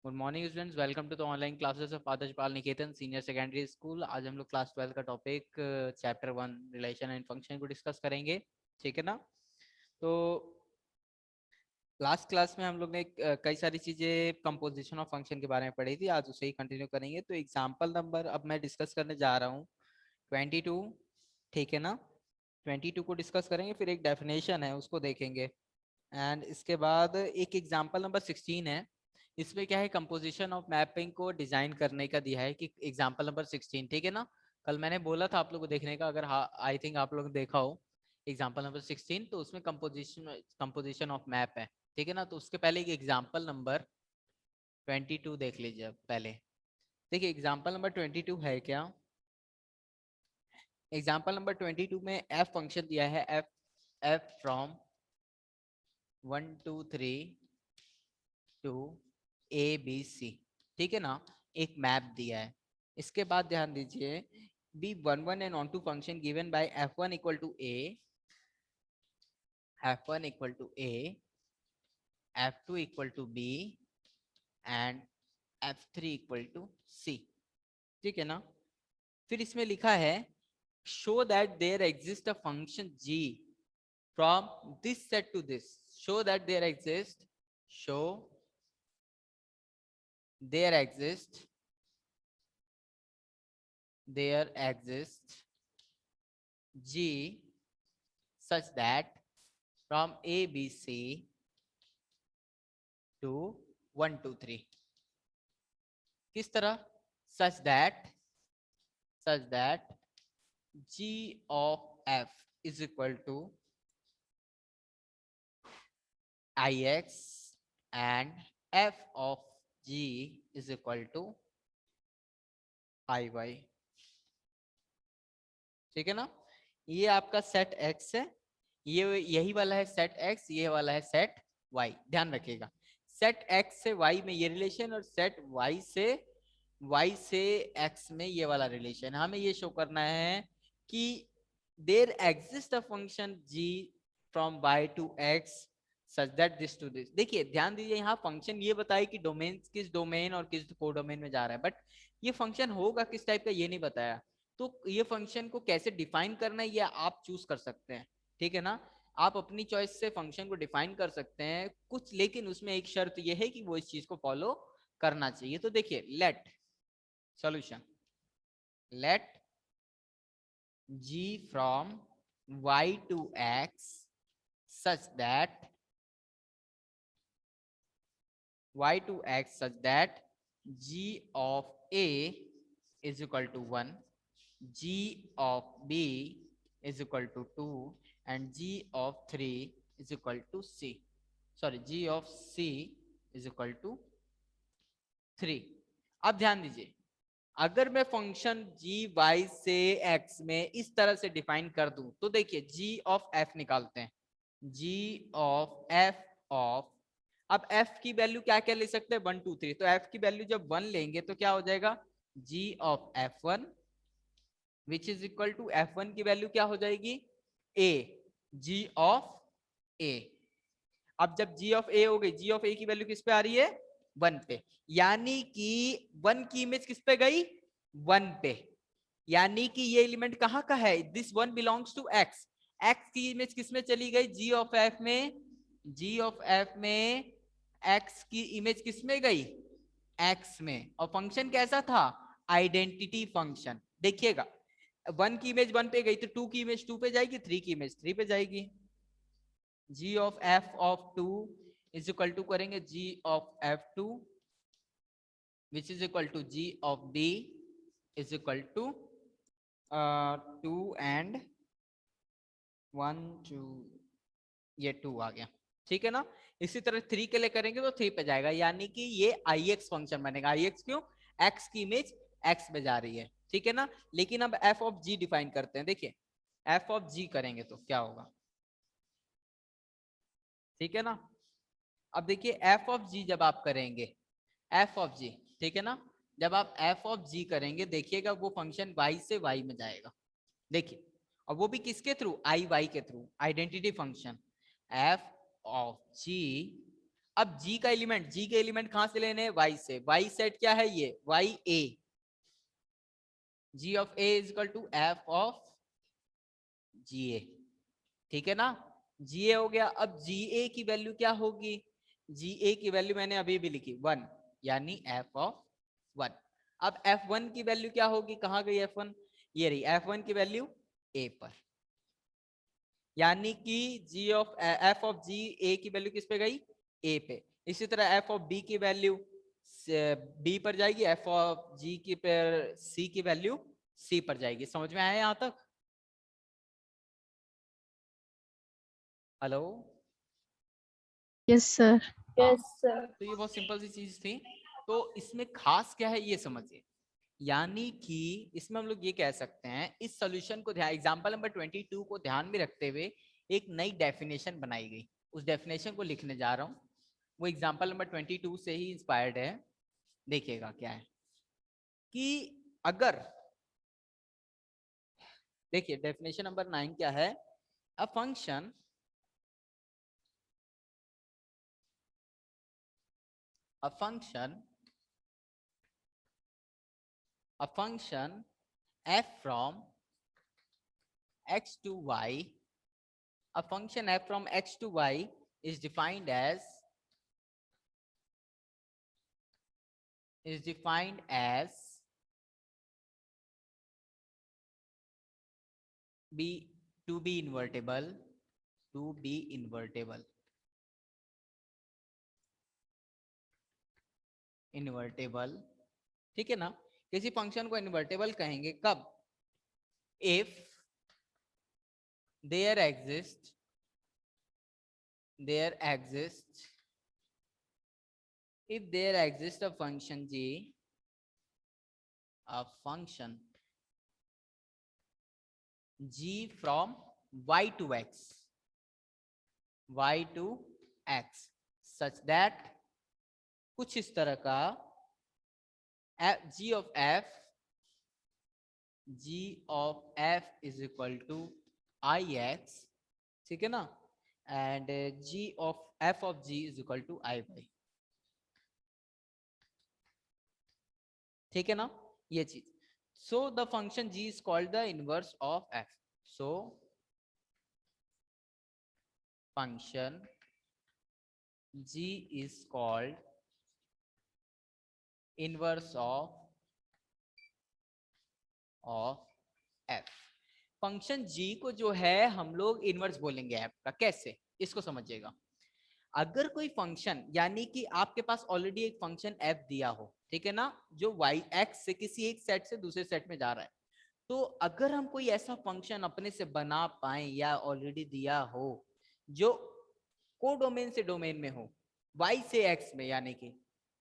Good morning students, welcome to the online classes of Adarsh Pal Niketan senior secondary school. आज हम लोग class 12 का topic chapter 1 relation and function को discuss करेंगे। ठीक है ना। तो लास्ट क्लास में हम लोग ने कई सारी चीजें कंपोजिशन ऑफ फंक्शन के बारे में पढ़ी थी, आज उसे ही कंटिन्यू करेंगे। तो एग्जांपल नंबर अब मैं डिस्कस करने जा रहा हूँ 22। ठीक है ना। 22 को डिस्कस करेंगे, फिर एक डेफिनेशन है उसको देखेंगे, एंड इसके बाद एक एग्जांपल नंबर 16 है। इसमें क्या है, कंपोजिशन ऑफ मैपिंग को डिजाइन करने का दिया है कि एग्जांपल नंबर 16। ठीक है ना। कल मैंने बोला था आप लोग को देखने का, अगर आई थिंक आप लोग ने देखा हो एग्जांपल नंबर 16, तो उसमें कंपोजिशन ऑफ मैप है। ठीक है ना। तो उसके पहले एक एग्जांपल नंबर 22 देख लीजिए। अब पहले देखिए एग्जांपल नंबर 22 है क्या। एग्जांपल नंबर 22 में एफ फंक्शन दिया है, F F from 1 2 3 to A B C. ठीक है ना। एक मैप दिया है। इसके बाद ध्यान दीजिए, B one one and onto function given by F one equal to A, F one equal to A, F two equal to B and F three equal to C. ठीक है ना। फिर इसमें लिखा है show that there exist a function G from this set to this. Show that there exist, show there exist, there exists G such that from A B C to 1 2 3। किस तरह? such that G of F is equal to Ix and F of G is equal to Iy। ठीक है ना। ये आपका set X है, ये यही वाला है सेट X, ये वाला है सेट Y। ध्यान रखिएगा, सेट X से Y में ये रिलेशन और सेट Y से X में ये वाला रिलेशन। हमें ये शो करना है कि there exist a function G from Y to X such that this to this. देखिए ध्यान दीजिए, यहाँ फंक्शन ये बताए कि डोमेन किस डोमेन और किस कोडोमेन में जा रहा है, बट ये फंक्शन होगा किस टाइप का ये नहीं बताया। तो ये फंक्शन को कैसे डिफाइन करना है ये आप चूज कर सकते हैं। ठीक है ना। आप अपनी चॉइस से फंक्शन को डिफाइन कर सकते हैं कुछ, लेकिन उसमें एक शर्त ये है कि वो इस चीज को फॉलो करना चाहिए। तो देखिए, let solution, let g from y to x such that g of a is equal to 1, g of b is equal to 2 and g of 3 is equal to c, sorry g of c is equal to 3। अब ध्यान दीजिए, अगर मैं function g y से x में इस तरह से डिफाइन कर दूं तो देखिए g ऑफ f निकालते हैं, g ऑफ f ऑफ, अब f की वैल्यू क्या क्या ले सकते हैं 1 2 3, तो f की वैल्यू जब 1 लेंगे तो क्या हो जाएगा g of f1 which is equal to f1 की वैल्यू क्या हो जाएगी a, g ऑफ a। अब जब g ऑफ a हो गई, g ऑफ a की वैल्यू किस पे आ रही है 1 पे, यानी कि 1 की इमेज किस पे गई 1 पे, यानी कि ये एलिमेंट कहाँ का है, this one belongs to x। x की इमेज किस में चली गई g ऑफ f में, g ऑफ f में x की इमेज किस में गई x में। और फंक्शन कैसा था आइडेंटिटी फंक्शन। देखिएगा 1 की इमेज 1 पे गई तो 2 की इमेज 2 पे जाएगी, 3 की इमेज 3 पे जाएगी। g of f of 2 is equal to करेंगे g of f2 which is equal to g of b is equal to 2 and 1 2, ये 2 आ गया। ठीक है ना। इसी तरह 3 के लिए करेंगे तो 3 पे जाएगा, यानी कि ये ix फंक्शन बनेगा। ix क्यों, x की इमेज x में जा रही है। ठीक है ना। लेकिन अब f ऑफ g डिफाइन करते हैं। देखिए f ऑफ g करेंगे तो क्या होगा, ठीक है ना। अब देखिए f ऑफ g जब आप करेंगे, f ऑफ g, ठीक है ना, जब आप f ऑफ g करेंगे देखिएगा वो फंक्शन y से y में जाएगा। देखिए, और वो भी किसके थ्रू, आई वाई के through, identity function f of g। अब जी का एलिमेंट कहां से लेने हैं? वाई से। वाई सेट क्या है? ये Y A, G of A is equal to F of G A, ठीक है ना? जी ए हो गया। अब जी ए की वैल्यू क्या होगी? जी ए की वैल्यू मैंने अभी भी लिखी 1, यानी एफ ऑफ 1। अब F1 की वैल्यू क्या होगी? कहां गई F1? ये रही F1 की वैल्यू ए पर, यानी कि जी ऑफ एफ ऑफ जी ए की वैल्यू किस पे गई? ए पे। इसी तरह एफ ऑफ बी की वैल्यू बी पर जाएगी, एफ ऑफ जी की पर सी की वैल्यू सी पर जाएगी। समझ में आया यहां तक? Hello? Yes sir. Yes sir. तो ये बहुत सिंपल सी चीज थी। तो इसमें खास क्या है ये समझिए, यानी कि इसमें हम लोग ये कह सकते हैं, इस सॉल्यूशन को ध्यान, एग्जांपल नंबर 22 को ध्यान में रखते हुए एक नई डेफिनेशन बनाई गई। उस डेफिनेशन को लिखने जा रहा हूं, वो एग्जांपल नंबर 22 से ही इंस्पायर्ड है। देखिएगा क्या है कि अगर, देखिए डेफिनेशन नंबर 9 क्या है? A function a function a function f from x to y, a function f from x to y is defined as be to be invertible, to be invertible, invertible, ठीक है ना? किसी function को invertible कहेंगे कब? If there exist if there exists a function g, a function g from y to x such that कुछ इस तरह का g of f is equal to ix, ठीक है ना? And g of f of g is equal to i by, ठीक है ना? ये चीज। So the function g is called the inverse of f. So function g is called inverse of f. Function g को जो है हम लोग इनवर्स बोलेंगे f का। कैसे? इसको समझिएगा। अगर कोई फंक्शन, यानी कि आपके पास ऑलरेडी एक फंक्शन f दिया हो, ठीक है ना, जो y x से किसी एक सेट से दूसरे सेट में जा रहा है, तो अगर हम कोई ऐसा फंक्शन अपने से बना पाए या ऑलरेडी दिया हो जो को डोमेन से डोमेन में हो, y से x में, यानी कि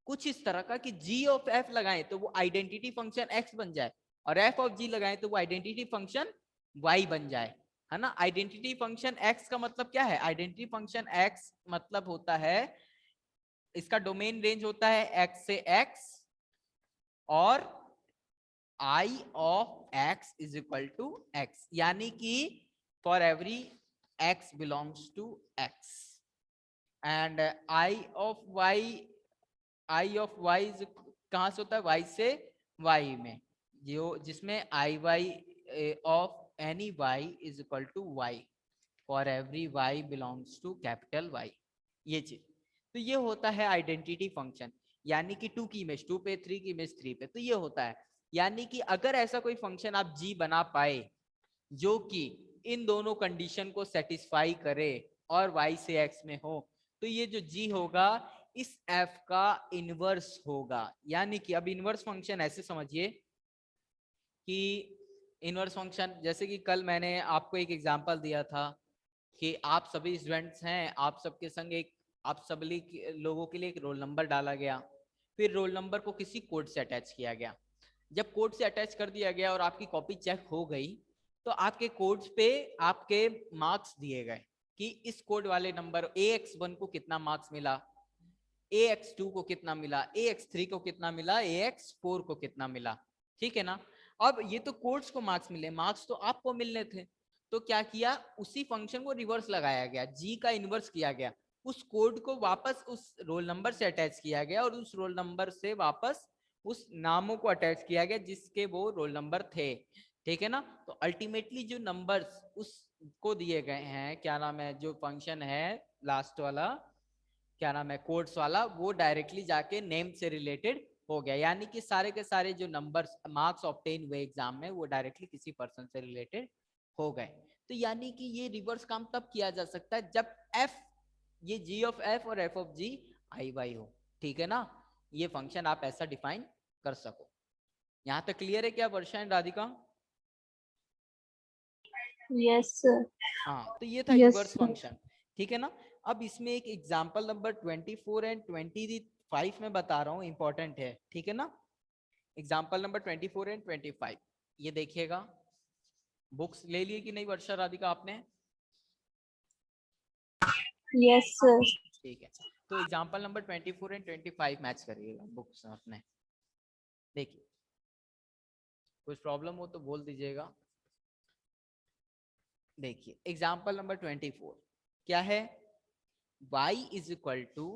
कुछ इस तरह का कि g ऑफ f लगाएं तो वो आइडेंटिटी फंक्शन x बन जाए, और f ऑफ g लगाएं तो वो आइडेंटिटी फंक्शन y बन जाए, है ना? आइडेंटिटी फंक्शन x का मतलब क्या है? आइडेंटिटी फंक्शन x मतलब होता है, इसका डोमेन रेंज होता है x से x, और i of x is equal to x, यानी कि for every x belongs to x, and i of y is कहां से होता है? y से y में, जो जिसमें i y of any y is equal to y for every y belongs to capital Y, ये चीज। तो ये होता है आइडेंटिटी फंक्शन, यानी कि 2 की इमेज 2 पे, 3 की इमेज 3 पे, तो ये होता है। यानी कि अगर ऐसा कोई फंक्शन आप g बना पाए जो कि इन दोनों कंडीशन को सेटिस्फाई करे और y से x में हो, तो ये जो g होगा इस f का इनवर्स होगा। यानी कि अब इनवर्स फंक्शन ऐसे समझिए कि इनवर्स फंक्शन, जैसे कि कल मैंने आपको एक एग्जांपल दिया था कि आप सभी स्टूडेंट्स हैं, आप सबके संग एक, आप सभी लोगों के लिए एक रोल नंबर डाला गया, फिर रोल नंबर को किसी कोड से अटैच किया गया। जब कोड से अटैच कर दिया गया और आपकी कॉपी चेक हो गई, तो आपके कोड्स पे आपके मार्क्स दिए गए कि इस कोड वाले नंबर AX1 को कितना मार्क्स मिला, AX2 को कितना मिला, AX3 को कितना मिला, AX4 को कितना मिला, ठीक है ना? अब ये तो कोड्स को मार्क्स मिले, मार्क्स तो आपको मिलने थे, तो क्या किया? उसी फंक्शन को रिवर्स लगाया गया, जी का इनवर्स किया गया, उस कोड को वापस उस रोल नंबर से अटैच किया गया और उस रोल नंबर से वापस उस नामों को अटैच किया गया जिसके वो रोल नंबर थे, ठीक है ना। तो अल्टीमेटली जो नंबर्स उसको दिए गए हैं, क्या नाम है, जो फंक्शन है लास्ट वाला, क्या नाम है, कोड्स वाला, वो डायरेक्टली जाके नेम से रिलेटेड हो गया, यानी कि सारे के सारे जो नंबर्स मार्क्स ऑब्टेन हुए एग्जाम में वो डायरेक्टली किसी पर्सन से रिलेटेड हो गए। तो यानी कि ये रिवर्स काम तब किया जा सकता है जब एफ, ये जी ऑफ एफ और F of G I Y हो, ठीक है ना। ये फंक्शन आप ऐसा डिफाइन कर सको। यहां तक क्लियर है क्या Varsha and Radhika? Yes sir. हाँ, तो ये था यस इनवर्स सर। फंक्शन, ठीक है ना। अब इसमें एक एग्जांपल नंबर 24 एंड 25 में बता रहा हूँ, इंपॉर्टेंट है, ठीक है ना। एग्जांपल नंबर 24 एंड 25, ये देखिएगा। बुक्स ले लिए कि नहीं वर्षा राधिका आपने? Yes sir. ठीक है, तो एग्जांपल नंबर 24 एंड 25 मैच करिएगा बुक्स अपने। देखिए, कुछ प्रॉब्लम हो तो बोल दीजिएगा। देखिए एग्जांपल नंबर 24 क्या है, y is equal to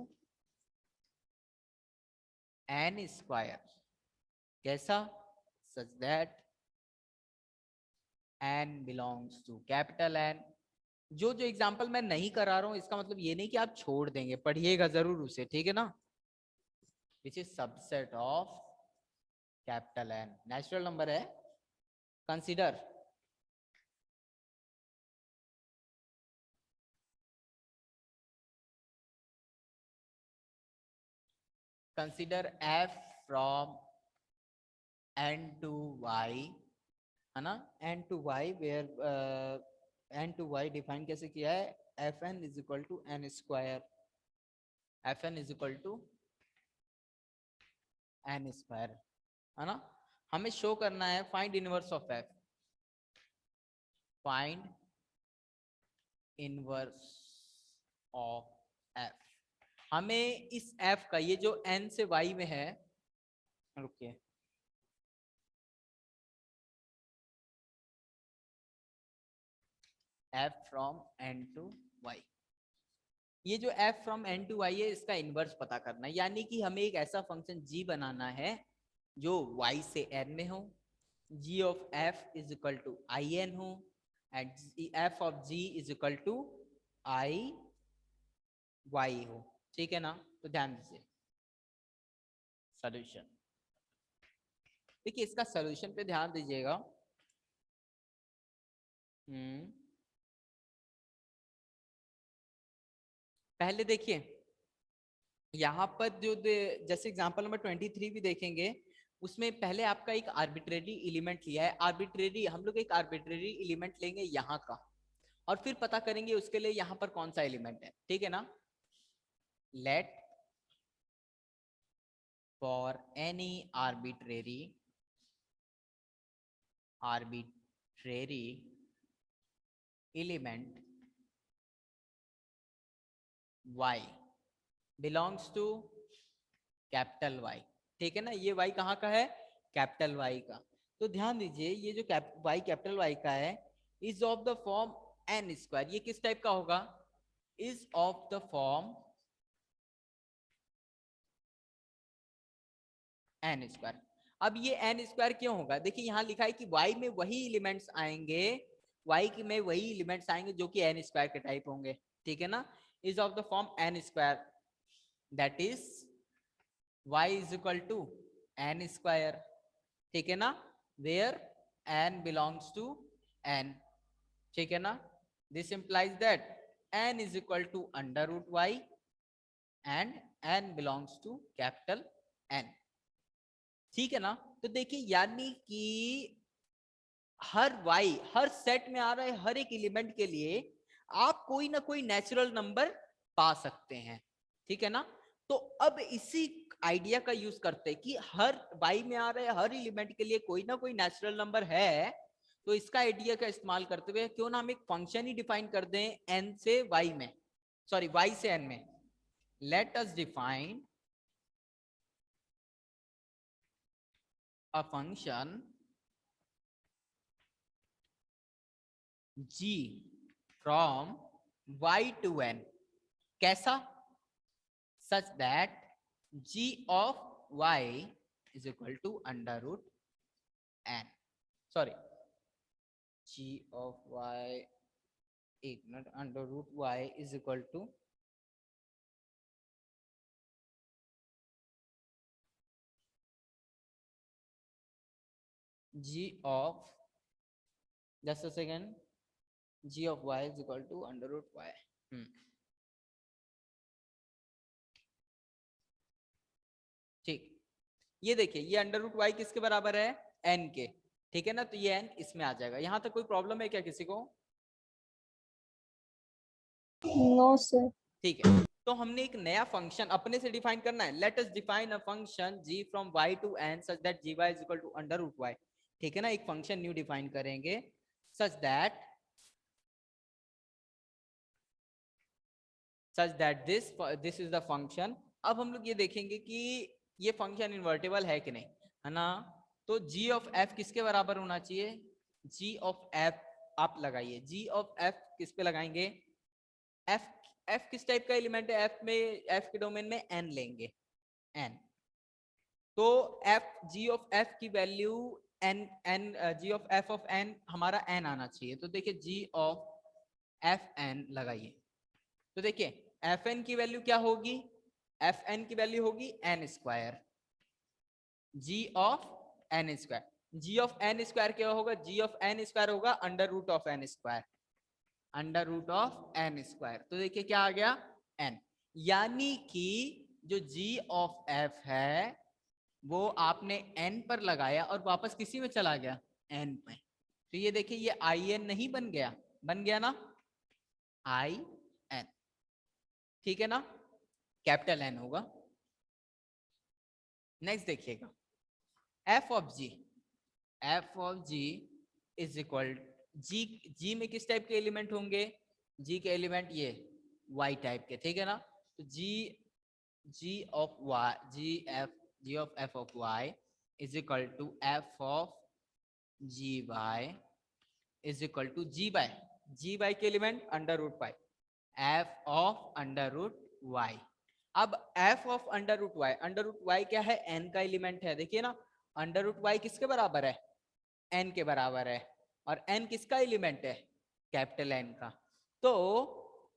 n square, कैसा, such that n belongs to capital N। जो जो एग्जांपल मैं नहीं करा रहा हूं इसका मतलब ये नहीं कि आप छोड़ देंगे, पढ़िएगा जरूर उसे, ठीक है ना। Which is subset of capital N, natural number है। Consider consider f from n to y, है ना, n to y where n to y define कैसे किया है, fn is equal to n square, fn is equal to n square, है ना। हमें show करना है find inverse of f, find inverse of f। हमें इस f का, ये जो n से y में है, रुकिए, f from n to y, ये जो f from n to y है इसका इनवर्स पता करना है, यानी कि हमें एक ऐसा फंक्शन g बनाना है जो y से n में हो, g of f is equal to i n हो, and f of g is equal to i y हो, ठीक है ना। तो ध्यान दीजिए सॉल्यूशन, देखिए इसका सॉल्यूशन पे ध्यान दीजिएगा। पहले देखिए यहाँ पर जो जैसे एग्जांपल नंबर 23 भी देखेंगे, उसमें पहले आपका एक आर्बिट्रेरी एलिमेंट लिया है, आर्बिट्रेरी, हम लोग एक आर्बिट्रेरी एलिमेंट लेंगे यहाँ का और फिर पता करेंगे उसके लिए यहाँ पर कौन सा एलिमेंट है, ठीक है ना। Let for any arbitrary element y belongs to capital Y, ठीक है ना। ये y कहाँ का है, कैपिटल Y का। तो ध्यान दीजिए ये जो y कैपिटल Y का है, is of the form n square, ये किस टाइप का होगा, is of the form n square. अब ये n स्क्वायर क्यों होगा, देखिए यहाँ लिखा है कि y में वही एलिमेंट्स आएंगे, y में वही एलिमेंट्स आएंगे जो कि n स्क्वायर के टाइप होंगे, ठीक है ना। Is of the form n square, that is y is equal to n square, ठीक है ना, where n belongs to n, ठीक है ना। This implies that n is equal to under root y and n belongs to capital N, ठीक है ना। तो देखिए यानी कि हर y, हर सेट में आ रहे हर एक एलिमेंट के लिए आप कोई ना कोई नेचुरल नंबर पा सकते हैं, ठीक है ना। तो अब इसी आइडिया का यूज करते हैं कि हर y में आ रहे हर एलिमेंट के लिए कोई ना कोई नेचुरल नंबर है, तो इसका आइडिया का इस्तेमाल करते हुए क्यों ना हम एक फंक्शन ही डिफाइन कर दें n से y में, सॉरी y से n में। Let us define a function g from y to n, कैसा? Such that g of y is equal to under root n, sorry g of y, एक minute, under root y is equal to g of, just a second, g of y is equal to under root y. ठीक, ये देखिए ये under root y किसके बराबर है? n के, ठीक है ना, तो ये n इसमें आ जाएगा। यहां तक कोई प्रॉब्लम है क्या किसी को? No sir. ठीक है, तो हमने एक नया फंक्शन अपने से डिफाइन करना है। Let us define a function g from y to n such that gy is equal to under root y, ठीक है ना, एक फंक्शन न्यू डिफाइन करेंगे such that this is the function. अब हम लोग ये देखेंगे कि ये फंक्शन इन्वर्टेबल है कि नहीं, है ना। तो g ऑफ f किसके बराबर होना चाहिए? g ऑफ f, आप लगाइए g ऑफ f किस पे लगाएंगे? f किस टाइप का एलिमेंट है? f के डोमेन में n लेंगे, n, तो g ऑफ f की value g of f of n हमारा n आना चाहिए। तो देखिए g ऑफ f n लगाइए, तो देखिए fn की वैल्यू क्या होगी? fn की वैल्यू होगी n square, g of n square. g of n square क्या होगा? g ऑफ n स्क्वायर होगा under root of n square, under root of n square. तो देखिए क्या आ गया? n, यानी कि जो g ऑफ f है वो आपने n पर लगाया और वापस किसी में चला गया? n में। तो ये देखिए ये in नहीं बन गया? बन गया ना, in, ठीक है ना, कैपिटल N होगा। नेक्स्ट देखिएगा, f of g is equal, g में किस टाइप के एलिमेंट होंगे? g के एलिमेंट ये y टाइप के, ठीक है ना। तो g of f of y is equal to f of gy is equal to gy के element under root y, f of under root y। अब f of under root y क्या है? n का एलिमेंट है, देखिए ना, under root y किसके बराबर है? n के बराबर है, और n किसका एलिमेंट है? कैपिटल N का। तो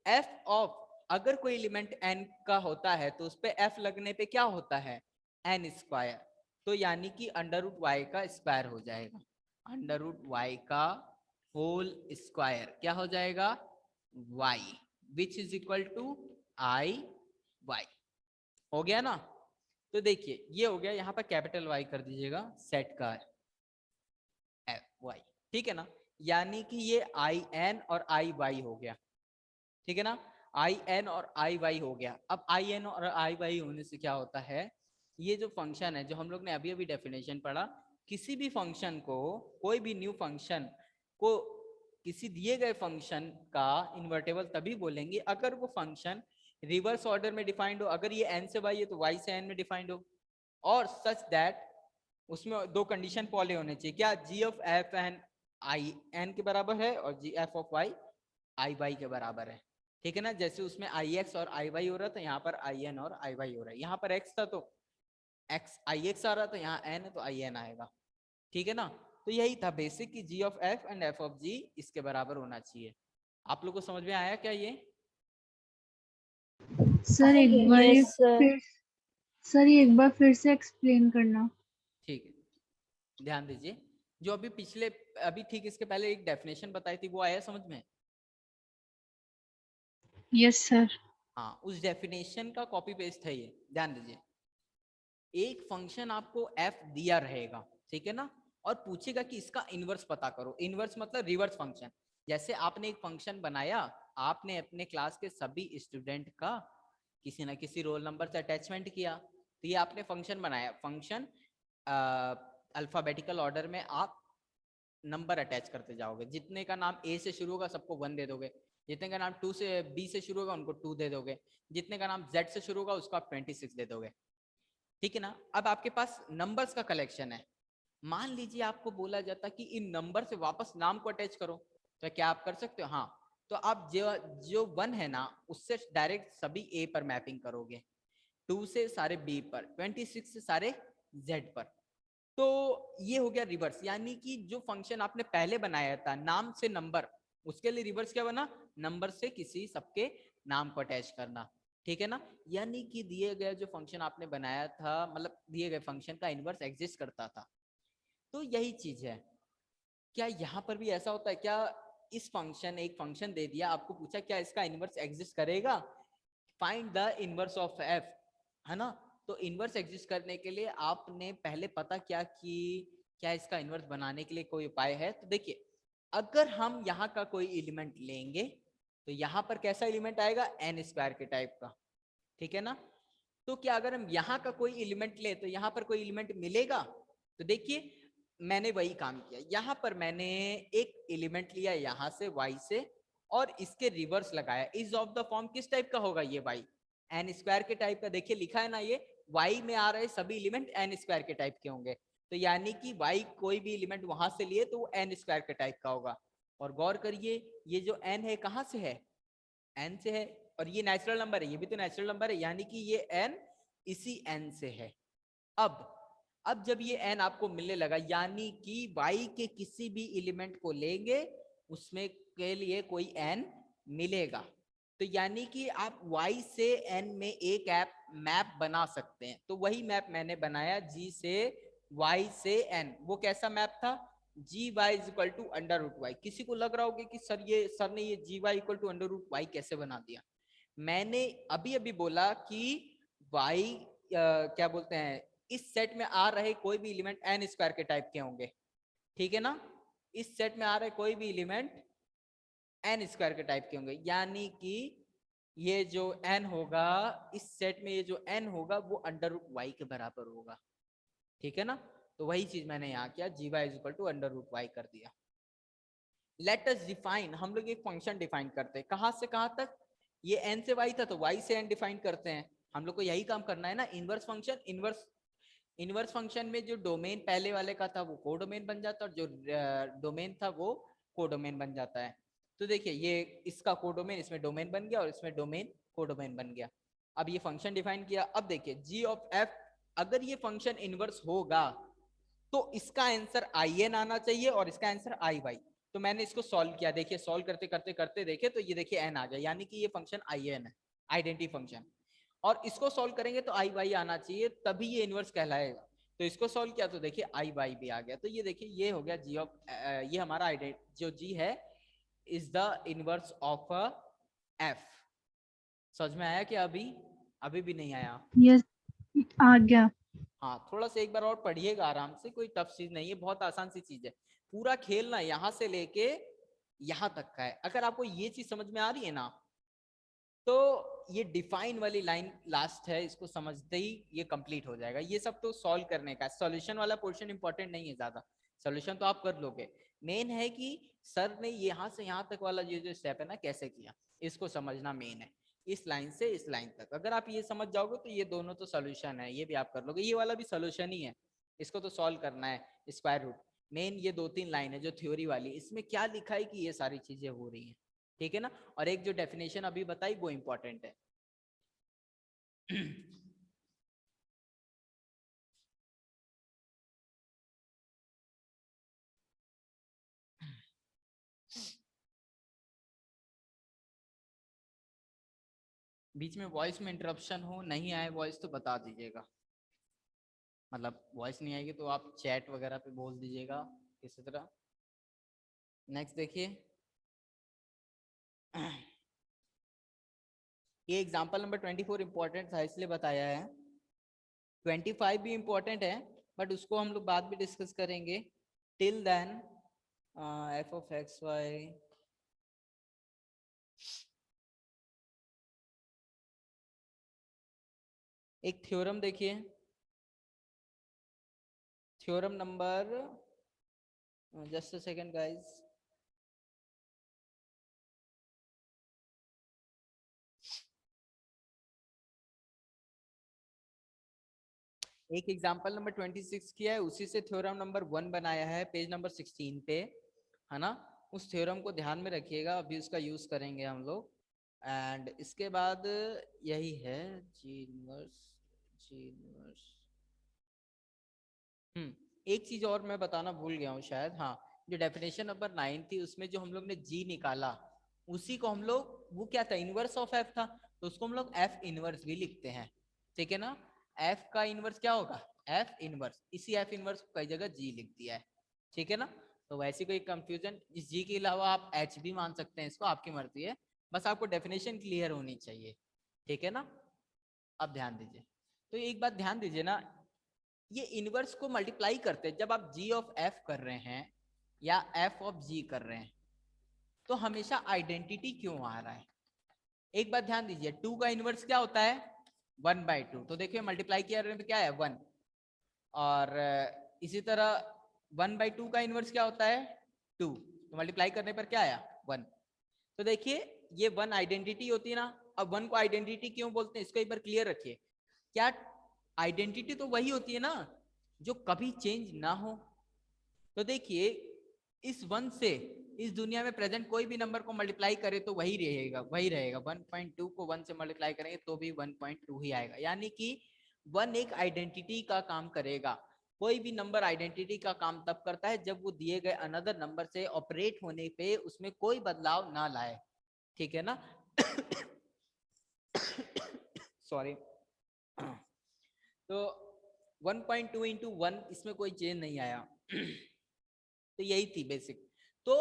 f ऑफ, अगर कोई एलिमेंट n का होता है तो उस पे f लगने पे क्या होता है? n square. तो यानी कि अंडर रूट y का स्क्वायर हो जाएगा, अंडर रूट y का होल स्क्वायर क्या हो जाएगा? y, which is equal to i y। हो गया ना। तो देखिए ये हो गया, यहाँ पर कैपिटल Y कर दीजिएगा, सेट का f y, ठीक है ना, यानी कि ये i n और i y हो गया, ठीक है ना, i n और i y हो गया। अब i n और i y होने से क्या होता है? ये जो फंक्शन है, जो हम लोग ने अभी अभी डेफिनेशन पढ़ा, किसी भी फंक्शन को, कोई भी न्यू फंक्शन को किसी दिए गए फंक्शन का इन्वर्टेबल तभी बोलेंगे अगर वो फंक्शन रिवर्स ऑर्डर में डिफाइंड हो। अगर ये n से y है तो y से n में डिफाइंड हो, और सच दैट उसमें दो कंडीशन फॉलो होने चाहिए। क्या? g of f N I n के बराबर है और g f of y i y के बराबर है, ठीक है ना। जैसे उसमें ix और i y हो रहा था, यहाँ पर i n और i y हो रहा है। यहाँ पर x था तो x i x आ रहा था, यहाँ n है तो i n आएगा, ठीक है ना। तो यही था बेसिक कि g of f and f of g इसके बराबर होना चाहिए। आप लोग को समझ में आया क्या ये? सर एक बार ये यस सर। फिर सर ये एक बार फिर से एक्सप्लेन करना। ठीक है, ध्यान दीजिए, जो अभी पिछले, अभी ठीक इसके पहले एक डेफिनेशन बताई थी, वो आया समझ में? Yes sir. हाँ, उस डेफिनेशन का कॉपी पेस्ट है ये, ध्यान दीजिए। एक फंक्शन आपको f दिया रहेगा, ठीक है ना, और पूछेगा कि इसका इनवर्स पता करो। इनवर्स मतलब रिवर्स फंक्शन। जैसे आपने एक फंक्शन बनाया, आपने अपने क्लास के सभी स्टूडेंट का किसी ना किसी रोल नंबर से अटैचमेंट किया, तो ये आपने फंक्शन बनाया। फंक्शन अल्फाबेटिकल ऑर्डर में आप नंबर अटैच करते जाओगे। जितने का नाम A से शुरू होगा सबको 1 दे दोगे, जितने का नाम B से शुरू होगा उनको 2 दे दोगे, जितने का नाम Z से शुरू होगा उसको आप 26 दे दोगे, ठीक है ना। अब आपके पास नंबर्स का कलेक्शन है। मान लीजिए आपको बोला जाता कि इन नंबर से वापस नाम को अटैच करो, तो क्या आप कर सकते हो? हाँ, तो आप जो 1 है ना उससे डायरेक्ट सभी ए पर मैपिंग करोगे, 2 से सारे बी पर, 26 से सारे जेड पर। तो ये हो गया रिवर्स, यानी कि जो फंक्शन आपने पहले बनाया था नाम से नंबर, उसके लिए रिवर्स क्या बना, नंबर से किसी सबके नाम को अटैच करना, ठीक है ना। यानी कि दिए गए जो फंक्शन आपने बनाया था, मतलब दिए गए फंक्शन का इनवर्स एग्जिस्ट करता था। तो यही चीज है। क्या यहाँ पर भी ऐसा होता है क्या, इस फंक्शन, एक फंक्शन दे दिया, आपको पूछा क्या इसका इनवर्स एग्जिस्ट करेगा, find the inverse of F, है ना। तो इनवर्स एग्जिस्ट करने के लिए आपने पहले पता क्या कि क्या इसका इनवर्स बनाने के लिए कोई उपाय है। तो देखिए, अगर हम यहाँ का कोई एलिमेंट लेंगे तो यहाँ पर कैसा एलिमेंट आएगा, एन स्क्वायर के टाइप का, ठीक है ना। तो क्या अगर हम यहाँ का कोई एलिमेंट ले तो यहाँ पर कोई एलिमेंट मिलेगा। तो देखिए मैंने वही काम किया, यहाँ पर मैंने एक एलिमेंट लिया यहाँ से y से और इसके रिवर्स लगाया। इज ऑफ द फॉर्म किस टाइप का होगा ये y, एन स्क्वायर के टाइप का। देखिए लिखा है ना, ये y में आ रहे सभी एलिमेंट एन स्क्वायर के टाइप के होंगे। तो यानी कि y कोई भी एलिमेंट वहां से लिए तो वो एन स्क्वायर के टाइप का होगा। और गौर करिए ये जो n है कहाँ से है, n से है, और ये नेचुरल नंबर है, ये भी तो नेचुरल नंबर है, यानी कि ये n इसी n से है। अब जब ये n आपको मिलने लगा, यानी कि y के किसी भी एलिमेंट को लेंगे उसमें के लिए कोई n मिलेगा। तो यानी कि आप y से n में एक मैप बना सकते हैं। तो वही मैप मैंने बनाया, g से y से n। वो कैसा मैप था, G Y is equal to under root Y. किसी को लग रहा होगा कि सर ने ये G Y equal to under root Y कैसे बना दिया। मैंने अभी अभी बोला कि वाई क्या बोलते हैं, इस सेट में आ रहे कोई भी एलिमेंट एन स्क्वायर के टाइप के होंगे, ठीक है ना। इस सेट में आ रहे कोई भी एलिमेंट एन स्क्वायर के टाइप के होंगे, यानी कि ये जो एन होगा इस सेट में, ये जो एन होगा वो अंडर रूट वाई के बराबर होगा, ठीक है ना। तो वही चीज मैंने यहाँ किया, G Y is equal to under root Y कर दिया। लेट अस डिफाइन, हम लोग एक फंक्शन डिफाइन करते हैं, कहां से कहां तक, ये n से y था तो y से n डिफाइन करते हैं। हम लोग को यही काम करना है ना, इनवर्स फंक्शन। इनवर्स फंक्शन में जो डोमेन पहले वाले का था वो कोडोमेन बन जाता है, और जो डोमेन था वो कोडोमेन बन जाता है। तो देखिए ये इसका कोडोमेन इसमें डोमेन बन गया और इसमें डोमेन कोडोमेन बन गया। अब ये फंक्शन डिफाइन किया। अब देखिए जी ऑफ एफ, अगर ये फंक्शन इनवर्स होगा तो इसका आंसर आई एन आना चाहिए और इसका आंसर आई वाई। तो मैंने इसको सॉल्व किया, देखिए सॉल्व करते करते करते देखे तो ये देखिए एन आ गया, यानी कि ये फंक्शन आई एन है, आइडेंटिटी फंक्शन। और इसको सॉल्व करेंगे तो आई वाई आना चाहिए, तभी ये इनवर्स कहलाएगा। तो इसको सॉल्व किया तो देखिए आई वाई भी आ गया। तो ये देखिए ये हो गया जी ऑफ, ये हमारा जो जी है is the inverse of F. समझ में आया क्या, अभी अभी भी नहीं आया। यस, आ गया। हाँ थोड़ा सा एक बार और पढ़िएगा आराम से, कोई टफ चीज नहीं है, बहुत आसान सी चीज है। पूरा खेल ना यहाँ से लेके यहाँ तक का है। अगर आपको ये चीज समझ में आ रही है ना, तो ये डिफाइन वाली लाइन लास्ट है, इसको समझते ही ये कंप्लीट हो जाएगा। ये सब तो सॉल्व करने का, सॉल्यूशन वाला पोर्शन इंपॉर्टेंट नहीं है ज्यादा, सॉल्यूशन तो आप कर लोगे। मेन है कि सर ने यहाँ से यहाँ तक वाला ये जो स्टेप है ना कैसे किया, इसको समझना मेन है। इस लाइन से इस लाइन तक अगर आप ये समझ जाओगे तो ये दोनों तो सोल्यूशन है, ये भी आप कर लोगे, ये वाला भी सोल्यूशन ही है। इसको तो सॉल्व करना है, स्क्वायर रूट। मेन ये 2-3 लाइन है जो थ्योरी वाली, इसमें क्या लिखा है कि ये सारी चीजें हो रही हैं, ठीक है ना। और एक जो डेफिनेशन अभी बताई वो इंपॉर्टेंट है। बीच में वॉइस में इंटरप्शन हो, नहीं आए वॉइस तो बता दीजिएगा, मतलब वॉइस नहीं आएगी तो आप चैट वगैरह पे बोल दीजिएगा किसी तरह। नेक्स्ट देखिए, ये एग्जांपल नंबर 24 इंपॉर्टेंट था इसलिए बताया है। 25 भी इंपॉर्टेंट है बट उसको हम लोग बाद में डिस्कस करेंगे। Till then F of X Y, एक थ्योरम देखिए, theorem number, just a second guys, एक एग्जांपल नंबर 26 किया है, उसी से थ्योरम नंबर 1 बनाया है पेज नंबर 16 पे, है ना। उस थ्योरम को ध्यान में रखिएगा, अभी उसका यूज करेंगे हम लोग। एंड इसके बाद यही है जी इनवर्स, जी इनवर्स। एक चीज और मैं बताना भूल गया हूँ शायद, हाँ, जो डेफिनेशन नंबर 9 थी उसमें जो हम लोग ने जी निकाला, उसी को हम लोग, वो क्या था, इनवर्स ऑफ एफ था, तो उसको हम लोग एफ इनवर्स भी लिखते हैं, ठीक है ना। एफ का इनवर्स क्या होगा, एफ इनवर्स, इसी एफ इनवर्स को कई जगह जी लिख दिया है, ठीक है ना। तो वैसे कोई कंफ्यूजन, इस जी के अलावा आप एच भी मान सकते हैं, इसको आपकी मर्जी है, बस आपको डेफिनेशन क्लियर होनी चाहिए, ठीक है ना। अब ध्यान दीजिए, तो एक बात ध्यान दीजिए ना, ये इनवर्स को मल्टीप्लाई करते हैं, जब आप जी ऑफ एफ कर रहे हैं या एफ ऑफ जी कर रहे हैं, तो हमेशा आइडेंटिटी क्यों आ रहा है। एक बात ध्यान दीजिए, 2 का इनवर्स क्या होता है, 1/2, तो देखिए मल्टीप्लाई किया तो क्या है 1, और इसी तरह 1/2 का इनवर्स क्या होता है 2, तो मल्टीप्लाई करने पर क्या आया 1। तो देखिए ये 1 आइडेंटिटी होती है ना, अब 1 को आइडेंटिटी क्यों बोलते हैं, इसको एक बार क्लियर रखिए। क्या आइडेंटिटी तो वही होती है ना जो कभी चेंज ना हो। तो देखिए इस 1 से इस दुनिया में प्रेजेंट कोई भी नंबर को मल्टीप्लाई करे तो वही रहेगा, वही रहेगा। 1.2 को 1 से मल्टीप्लाई करेंगे तो भी 1.2 ही आएगा, यानी कि 1 एक आइडेंटिटी का काम करेगा। कोई भी नंबर आइडेंटिटी का काम तब करता है जब वो दिए गए अनदर नंबर से ऑपरेट होने पे उसमें कोई बदलाव ना लाए, ठीक है ना। सॉरी। तो 1.2 इंटू 1, इसमें कोई चेंज नहीं आया। तो यही थी बेसिक। तो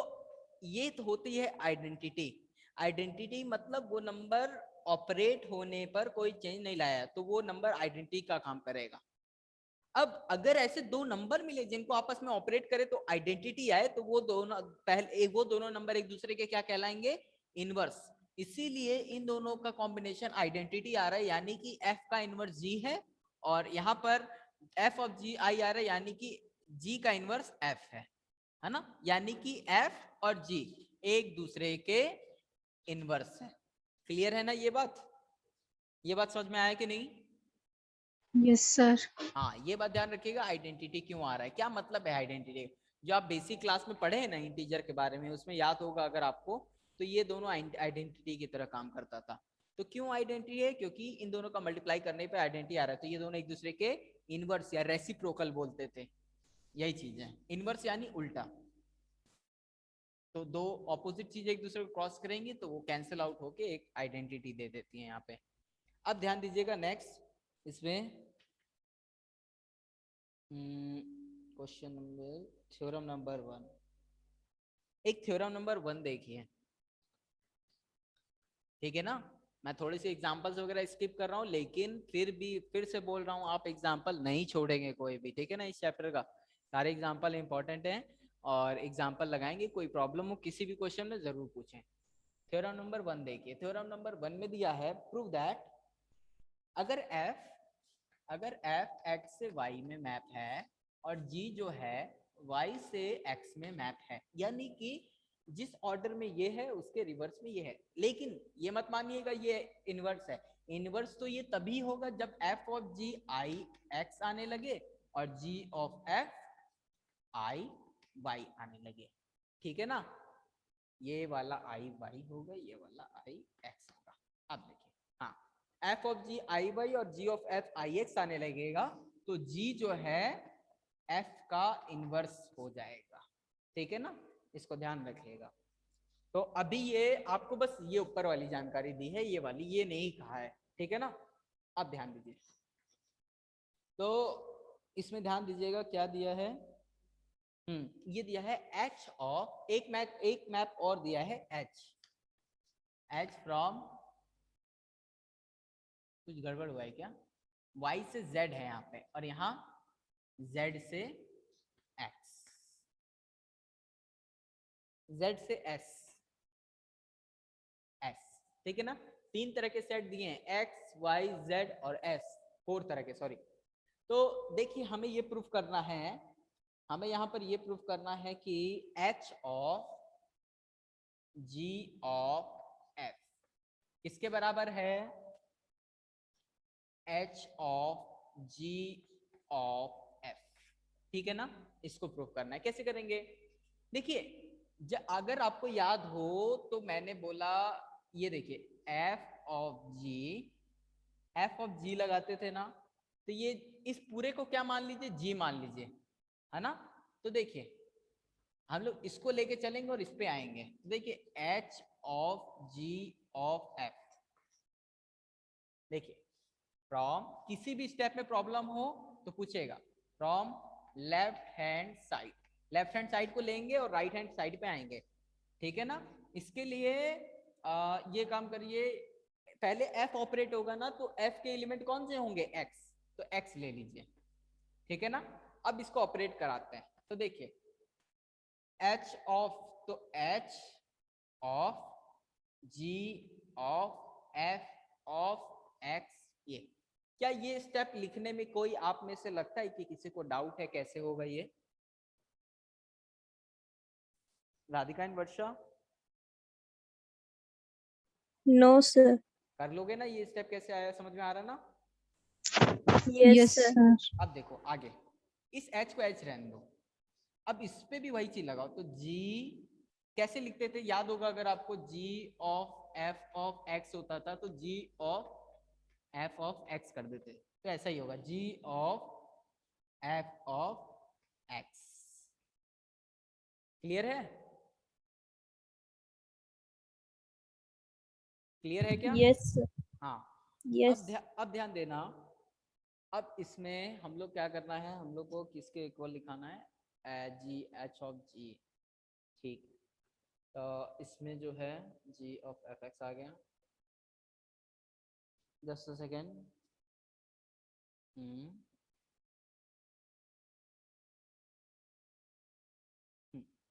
ये तो होती है आइडेंटिटी। आइडेंटिटी मतलब वो नंबर ऑपरेट होने पर कोई चेंज नहीं लाया तो वो नंबर आइडेंटिटी का काम करेगा। अब अगर ऐसे दो नंबर मिले जिनको आपस में ऑपरेट करे तो आइडेंटिटी आए, तो वो दोनों पहले वो दोनों नंबर एक दूसरे के क्या कहलाएंगे, इनवर्स। इसीलिए इन दोनों का कॉम्बिनेशन आइडेंटिटी आ रहा है, यानी कि एफ का इनवर्स जी है, और यहाँ पर एफ ऑफ जी आई आ रहा है, यानी कि जी का इनवर्स एफ है ना, यानी कि एफ और जी एक दूसरे के इनवर्स है। क्लियर है ना ये बात, ये बात समझ में आया कि नहीं। Yes sir. हाँ ये बात ध्यान रखिएगा, आइडेंटिटी क्यों आ रहा है, क्या मतलब है आइडेंटिटी। जो आप बेसिक क्लास में पढ़े हैं ना इंटीजर के बारे में, उसमें याद होगा अगर आपको, तो ये दोनों आइडेंटिटी की तरह काम करता था। तो क्यों आइडेंटिटी है, क्योंकि इन दोनों का मल्टीप्लाई करने पे आइडेंटिटी आ रहा है, तो ये दोनों एक दूसरे के इनवर्स या रेसिप्रोकल बोलते थे, यही चीज है। इनवर्स यानी उल्टा, तो दो ऑपोजिट चीज एक दूसरे को क्रॉस करेंगी तो वो कैंसिल आउट होके एक आइडेंटिटी दे देती है यहाँ पे। अब ध्यान दीजिएगा नेक्स्ट इसमें क्वेश्चन नंबर, थ्योरम नंबर 1। एक थ्योरम नंबर 1 देखिए, ठीक है ना। मैं थोड़ी सी एग्जांपल्स वगैरह स्किप कर रहा हूँ, लेकिन फिर भी फिर से बोल रहा हूँ, आप एग्जांपल नहीं छोड़ेंगे कोई भी, ठीक है ना। इस चैप्टर का सारे एग्जांपल इंपॉर्टेंट हैं, और एग्जांपल लगाएंगे, कोई प्रॉब्लम हो किसी भी क्वेश्चन में जरूर पूछें। थ्योरम नंबर 1 देखिए, थ्योरम नंबर 1 में दिया है, प्रूव दैट अगर f x से y में मैप है और g जो है y से x में मैप है, यानी कि जिस ऑर्डर में ये है उसके रिवर्स में ये है। लेकिन ये मत मानिएगा ये इनवर्स है, इनवर्स तो ये तभी होगा जब f of g i x आने लगे और g of f i y आने लगे, ठीक है ना। ये वाला i y होगा, ये वाला i x होगा। अब देखिए, हाँ, f of g i y और g of f i x आने लगेगा, तो g जो है f का इनवर्स हो जाएगा, ठीक है ना। इसको ध्यान रखिएगा। तो अभी ये आपको बस ये ऊपर वाली जानकारी दी है, ये वाली ये नहीं कहा है, ठीक है ना। अब ध्यान दीजिए, तो इसमें ध्यान दीजिएगा क्या दिया है। ये दिया है h ऑफ, एक मैप और दिया है h फ्रॉम, कुछ गड़बड़ हुआ है क्या, y से z है यहाँ पे, और यहाँ z से x, z से s, ठीक है ना। 3 तरह के सेट दिए हैं, x y z और s, 4 तरह के, सॉरी। तो देखिए हमें ये प्रूफ करना है, हमें यहाँ पर ये प्रूफ करना है कि h of g of f किसके बराबर है, h of g of f, ठीक है ना। इसको प्रूफ करना है, कैसे करेंगे। देखिए अगर आपको याद हो तो मैंने बोला, ये देखिए एफ ऑफ जी लगाते थे ना, तो ये इस पूरे को क्या मान लीजिए, जी मान लीजिए, है ना। तो देखिए हम लोग इसको लेके चलेंगे और इस पे आएंगे। देखिए H of G of F, देखिए फ्रॉम किसी भी स्टेप में प्रॉब्लम हो तो पूछेगा फ्रॉम लेफ्ट हैंड साइड को लेंगे और राइट हैंड साइड पे आएंगे, ठीक है ना। इसके लिए ये काम करिए, पहले f ऑपरेट होगा ना, तो f के एलिमेंट कौन से होंगे, x, तो x ले लीजिए, ठीक है ना। अब इसको ऑपरेट कराते हैं, तो देखिए h ऑफ, तो h of g of f of x, ये क्या ये स्टेप लिखने में कोई आप में से लगता है कि किसी को डाउट है कैसे होगा ये? Radhika and Varsha, no sir. कर लोगे ना ये स्टेप? कैसे आया, समझ में आ रहा ना? Yes sir. सर। अब देखो आगे, इस h को h रहने दो, अब इस पे भी वही चीज लगाओ। तो g कैसे लिखते थे, याद होगा अगर आपको, g of f of x होता था तो g of f of x कर देते, तो ऐसा ही होगा g of f of x। Clear है? क्लियर है क्या? Yes sir. हाँ। यस। अब ध्यान देना, अब इसमें हम लोग क्या करना है, हम लोग को किसके इक्वल लिखाना है, जी एच ऑफ जी, ठीक। तो इसमें जो है जी ऑफ एफ एक्स आ गया, जस्ट अ सेकेंड।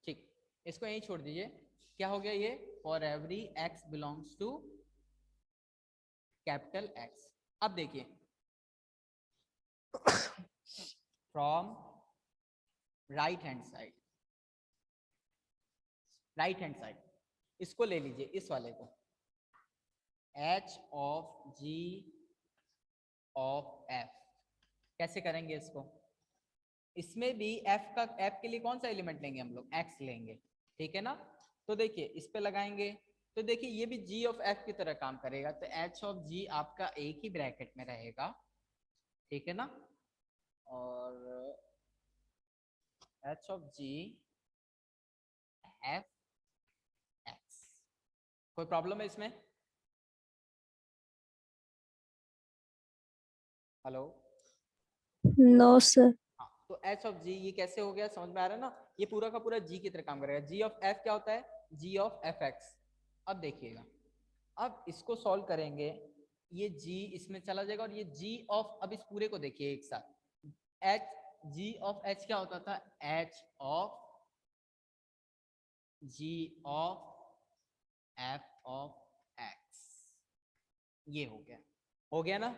ठीक, इसको यहीं छोड़ दीजिए। क्या हो गया ये, for every X belongs to capital X. अब देखिए फ्रॉम राइट हैंड साइड इसको ले लीजिए, इस वाले को, H of G of F. कैसे करेंगे इसको, इसमें भी f के लिए कौन सा एलिमेंट लेंगे हम लोग, x लेंगे, ठीक है ना। तो देखिए इस पे लगाएंगे, तो देखिए ये भी g ऑफ f की तरह काम करेगा, तो h ऑफ g आपका एक ही ब्रैकेट में रहेगा, ठीक है ना। और h of g f x, कोई प्रॉब्लम है इसमें? Hello, no sir. हाँ, तो h ऑफ g ये कैसे हो गया, समझ में आ रहा है ना। ये पूरा का पूरा g की तरह काम करेगा। g ऑफ f क्या होता है, g ऑफ एफ एक्स। अब देखिएगा, अब इसको सॉल्व करेंगे, ये g इसमें चला जाएगा, और ये g ऑफ, अब इस पूरे को देखिए एक साथ, h g ऑफ h क्या होता था, h of g of f of x, ये हो गया ना।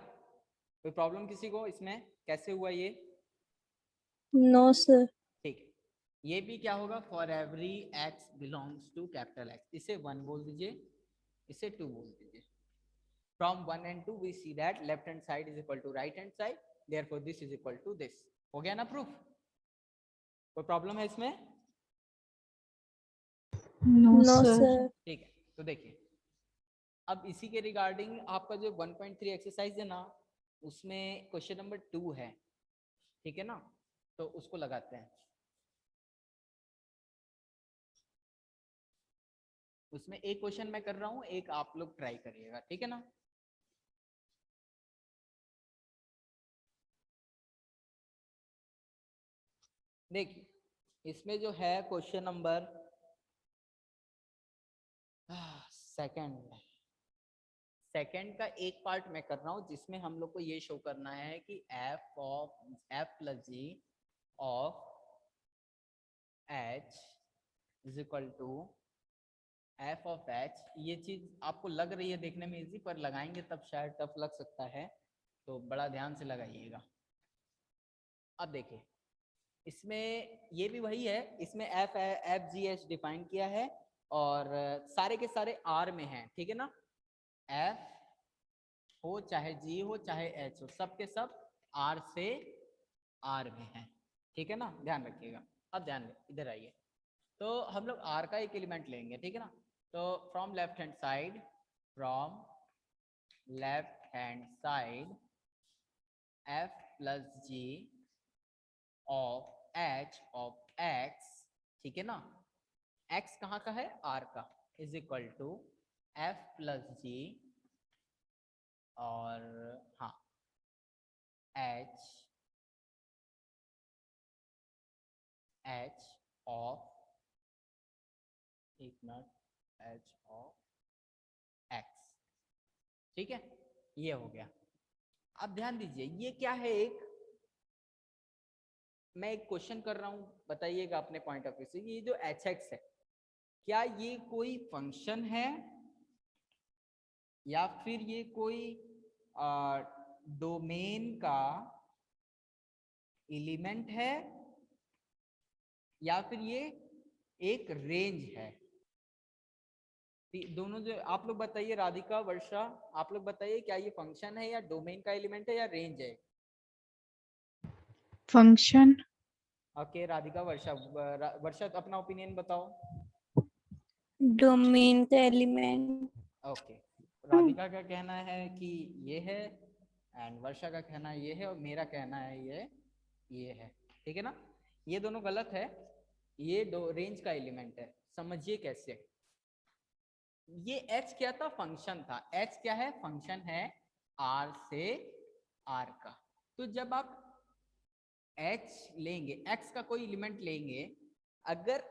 कोई प्रॉब्लम किसी को इसमें, कैसे हुआ ये? No sir. ठीक है, ये भी क्या होगा, for every x belongs to capital X, इसे 1 बोल दीजिए, इसे 2 बोल दीजिए। From 1 and 2 we see that left hand side is equal to right hand side, therefore this is equal to this। हो गया ना प्रूफ? कोई प्रॉब्लम है इसमें? No no sir. सर। ठीक है, तो देखिए अब इसी के रिगार्डिंग आपका जो 1.3 एक्सरसाइज है ना, उसमें क्वेश्चन नंबर 2 है, ठीक है ना, तो उसको लगाते हैं। उसमें एक क्वेश्चन मैं कर रहा हूं, एक आप लोग ट्राई करिएगा, ठीक है ना। देखिए इसमें जो है क्वेश्चन नंबर सेकंड का एक पार्ट मैं कर रहा हूं, जिसमें हम लोग को ये शो करना है कि f of f plus G of h is equal to f of h। ये चीज आपको लग रही है देखने में इजी, पर लगाएंगे तब शायद टफ लग सकता है, तो बड़ा ध्यान से लगाइएगा। अब देखिए इसमें ये भी वही है, इसमें एफ जी एच डिफाइन किया है, और सारे के सारे आर में हैं, ठीक है ना। एफ हो चाहे जी हो चाहे एच हो, सब के सब आर से आर में हैं, ठीक है ना, ध्यान रखिएगा। अब ध्यान इधर आइए, तो हम लोग r का एक एलिमेंट लेंगे, ठीक है ना। तो from left hand side, from left hand side f plus g of h of x, ठीक है ना। x कहाँ का है, r का, is equal to f plus g और हाँ h ऑफ, एक मिनट, h ऑफ x, ठीक है, ये हो गया। अब ध्यान दीजिए ये क्या है, एक मैं एक क्वेश्चन कर रहा हूं, बताइएगा अपने पॉइंट ऑफ व्यू से, ये जो hx है क्या ये कोई फंक्शन है या फिर ये कोई डोमेन का एलिमेंट है या फिर ये एक रेंज है। दोनों जो आप लोग बताइए, राधिका, वर्षा, आप लोग बताइए क्या ये फंक्शन है या डोमेन का एलिमेंट है या रेंज है। फंक्शन। ओके राधिका, वर्षा, वर्षा अपना ओपिनियन बताओ। डोमेन का एलिमेंट। ओके, राधिका का कहना है कि ये है, एंड वर्षा का कहना ये है, और मेरा कहना है ये है, ठीक है ना। ये दोनों गलत है, ये रेंज का एलिमेंट है। समझिए कैसे, ये h क्या था, फंक्शन था। h क्या है, फंक्शन है r से r का। तो जब आप h लेंगे, x का कोई एलिमेंट लेंगे, अगर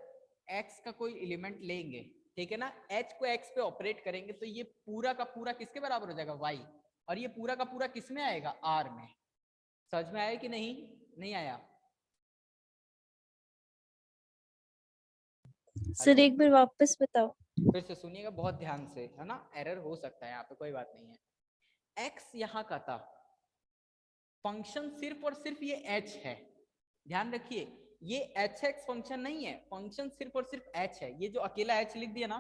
x का कोई एलिमेंट लेंगे, ठीक है ना, h को x पे ऑपरेट करेंगे तो ये पूरा का पूरा किसके बराबर हो जाएगा, y, और ये पूरा का पूरा किस में आएगा, r में। समझ में आया कि नहीं, नहीं आया। सर हेलो, एक बार वापस बताओ। फिर से सुनिएगा बहुत ध्यान से, है ना, एरर हो सकता है यहाँ पे, कोई बात नहीं है। x यहाँ का था, फंक्शन सिर्फ और सिर्फ ये h है, ध्यान रखिए, ये hx फंक्शन नहीं है, फंक्शन सिर्फ और सिर्फ h है। ये जो अकेला h लिख दिया ना,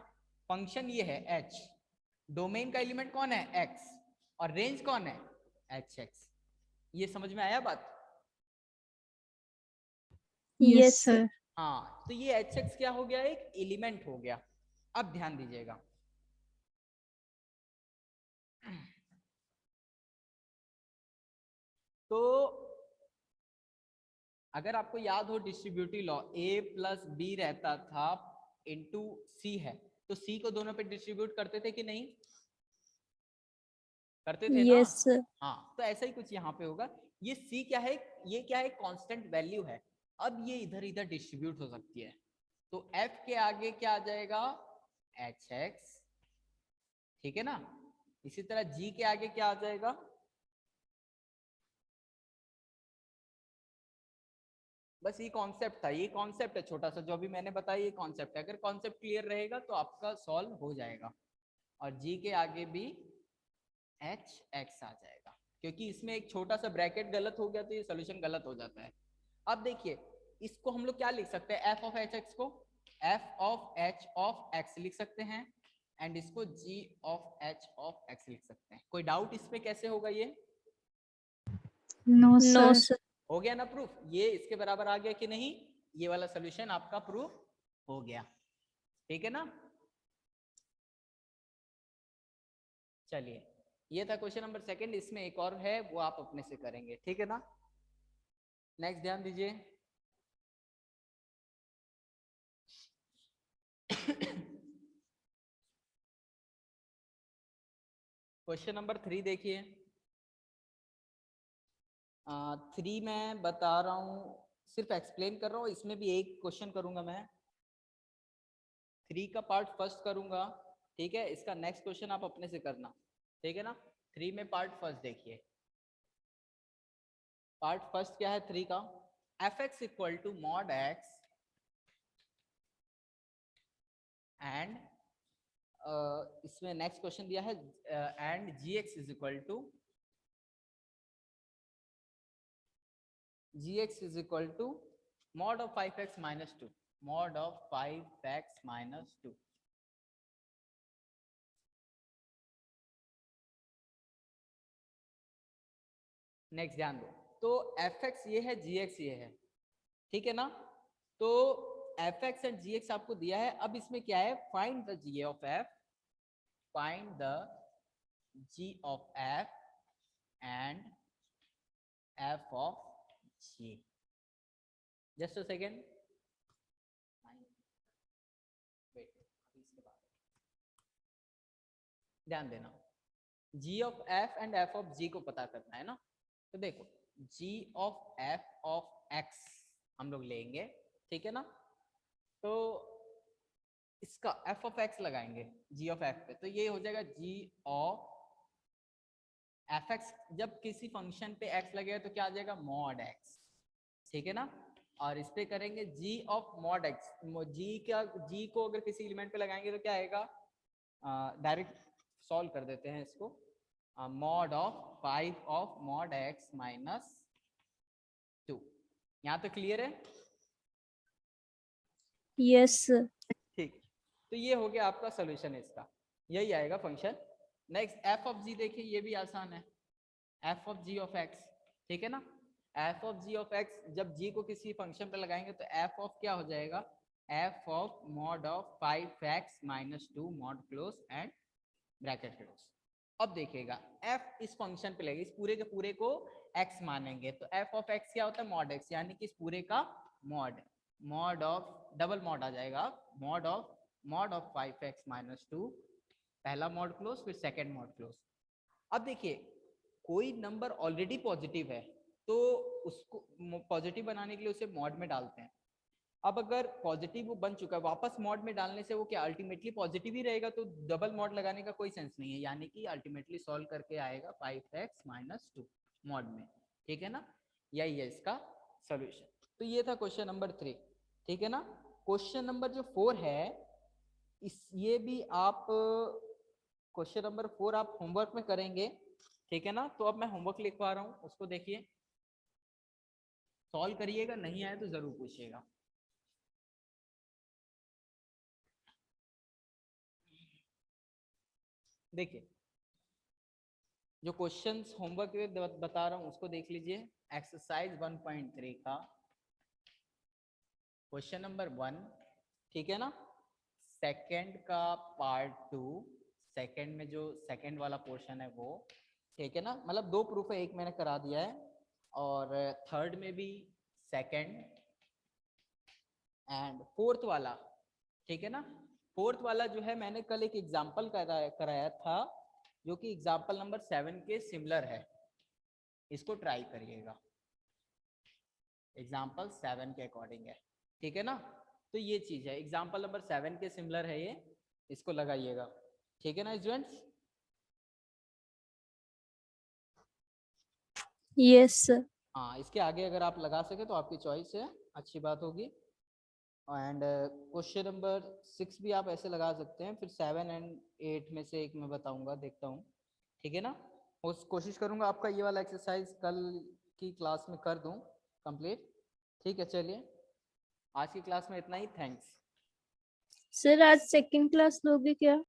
फंक्शन ये है h, डोमेन का एलिमेंट कौन है, x, और रेंज कौन है, hx। ये समझ में आया बात। Yes yes sir. सर। हाँ, तो ये hx क्या हो गया, एक एलिमेंट हो गया। अब ध्यान दीजिएगा, तो अगर आपको याद हो distributive law, a plus B रहता था इंटू सी है, तो c को दोनों पे डिस्ट्रीब्यूट करते थे कि नहीं, करते थे ना। Yes sir. हाँ, तो ऐसा ही कुछ यहाँ पे होगा। ये c क्या है, ये क्या है, कांस्टेंट वैल्यू है। अब ये इधर इधर डिस्ट्रीब्यूट हो सकती है, तो f के आगे क्या आ जाएगा, hx, ठीक है ना। इसी तरह g के आगे क्या आ जाएगा, बस ये कॉन्सेप्ट था, ये कॉन्सेप्ट है छोटा सा जो अभी मैंने बताया, ये कॉन्सेप्ट है। अगर कॉन्सेप्ट क्लियर रहेगा तो आपका सॉल्व हो जाएगा। और जी के आगे भी एच एक्स आ जाएगा, क्योंकि इसमें एक छोटा सा ब्रैकेट गलत हो गया तो ये सोल्यूशन गलत हो जाता है। अब देखिए, इसको हम लोग क्या लिख सकते हैं, एफ ऑफ एच एक्स को F of H of x लिख सकते हैं, एंड इसको जी ऑफ एच ऑफ एक्स लिख सकते हैं। कोई डाउट इस पे कैसे होगा, ये नो नो सर। सर। हो गया ना प्रूफ, ये इसके बराबर आ गया कि नहीं, ये वाला सोल्यूशन आपका प्रूफ हो गया, ठीक है ना। चलिए, ये था क्वेश्चन नंबर सेकंड, इसमें एक और है वो आप अपने से करेंगे, ठीक है ना। नेक्स्ट ध्यान दीजिए, क्वेश्चन नंबर 3 देखिए। 3 मैं बता रहा हूं, सिर्फ एक्सप्लेन कर रहा हूं, इसमें भी एक क्वेश्चन करूंगा मैं, 3 का पार्ट फर्स्ट करूंगा, ठीक है। इसका नेक्स्ट क्वेश्चन आप अपने से करना, ठीक है ना। 3 में पार्ट फर्स्ट देखिए, पार्ट फर्स्ट क्या है 3 का, F X equal to mod X and इसमें नेक्स्ट क्वेश्चन दिया है and G X is equal to mod of 5x minus 2, mod of 5x minus 2। Next ध्यान दो, तो एफ एक्स ये है, जी एक्स ये है, ठीक है ना। तो F X and G X आपको दिया है। अब इसमें क्या है, find the G of F, find the G of F and F of G. Just a second, ध्यान देना, G of F and F of G को पता करना है ना। तो देखो G of F of X हम लोग लेंगे, ठीक है ना। तो इसका एफ ऑफ एक्स लगाएंगे जी ऑफ एफ पे, तो ये हो जाएगा जी ऑफ एफ एक्स। जब किसी फंक्शन पे एक्स लगेगा तो क्या आ जाएगा, मॉड एक्स, ठीक है ना। और इस पे करेंगे जी ऑफ मॉड एक्स, जी को अगर किसी एलिमेंट पे लगाएंगे तो क्या आएगा, डायरेक्ट सॉल्व कर देते हैं इसको, mod of 5 of mod x minus 2। यहाँ तो क्लियर है? Yes, sir. ठीक, तो ये हो गया आपका सोल्यूशन इसका, यही आएगा function. Next F of G देखिए, ये भी आसान है, F of G of X, ठीक है ना। F of G of X जब जी को किसी फंक्शन पे लगाएंगे तो एफ ऑफ क्या हो जाएगा, F of mod of 5x minus 2 mod close and bracket close. अब देखिएगा एफ इस फंक्शन पे लगेगा, इस पूरे के पूरे को एक्स मानेंगे, तो एफ ऑफ एक्स क्या होता है, मॉड एक्स, यानी कि इस पूरे का mod, mod of double mod आ जाएगा, मॉड ऑफ 5x माइनस 2, पहला मॉड क्लोज फिर सेकेंड मॉड क्लोज। अब देखिए कोई नंबर ऑलरेडी पॉजिटिव है तो उसको पॉजिटिव बनाने के लिए उसे मॉड में डालते हैं। अब अगर पॉजिटिव वो बन चुका है, वापस मॉड में डालने से वो क्या अल्टीमेटली पॉजिटिव ही रहेगा, तो डबल मॉड लगाने का कोई सेंस नहीं है, यानी कि अल्टीमेटली सॉल्व करके आएगा 5x माइनस 2 मॉड में, ठीक है ना। यही है इसका सोल्यूशन। तो ये था क्वेश्चन नंबर 3, ठीक है ना। क्वेश्चन नंबर जो 4 है, ये भी आप क्वेश्चन नंबर 4 आप होमवर्क में करेंगे, ठीक है ना। तो अब मैं होमवर्क लिखवा रहा हूँ, उसको देखिए, सॉल्व करिएगा, नहीं आए तो जरूर पूछिएगा। देखिए जो क्वेश्चंस होमवर्क में बता रहा हूँ उसको देख लीजिए। एक्सरसाइज 1.3 का क्वेश्चन नंबर 1, ठीक है ना। सेकंड का पार्ट 2, सेकंड में जो सेकंड वाला पोर्शन है वो, ठीक है ना। मतलब 2 प्रूफ है, एक मैंने करा दिया है, और थर्ड में भी सेकंड एंड फोर्थ वाला, ठीक है ना। फोर्थ वाला जो है मैंने कल एक एग्जाम्पल कराया था, जो कि एग्जाम्पल नंबर 7 के सिमिलर है, इसको ट्राई करिएगा, एग्जाम्पल 7 के अकॉर्डिंग है, ठीक है ना। तो ये चीज है, एग्जाम्पल नंबर 7 के सिमिलर है ये, इसको लगाइएगा, ठीक है ना स्टूडेंट्स। Yes, sir. हाँ, इसके आगे अगर आप लगा सके तो आपकी चॉइस है, अच्छी बात होगी। एंड क्वेश्चन नंबर 6 भी आप ऐसे लगा सकते हैं, फिर 7 एंड 8 में से एक मैं बताऊंगा, देखता हूँ, ठीक है ना। उस कोशिश करूंगा आपका ये वाला एक्सरसाइज कल की क्लास में कर दूं कंप्लीट, ठीक है। चलिए आज की क्लास में इतना ही, थैंक्स। Sir, आज second class लोगे क्या?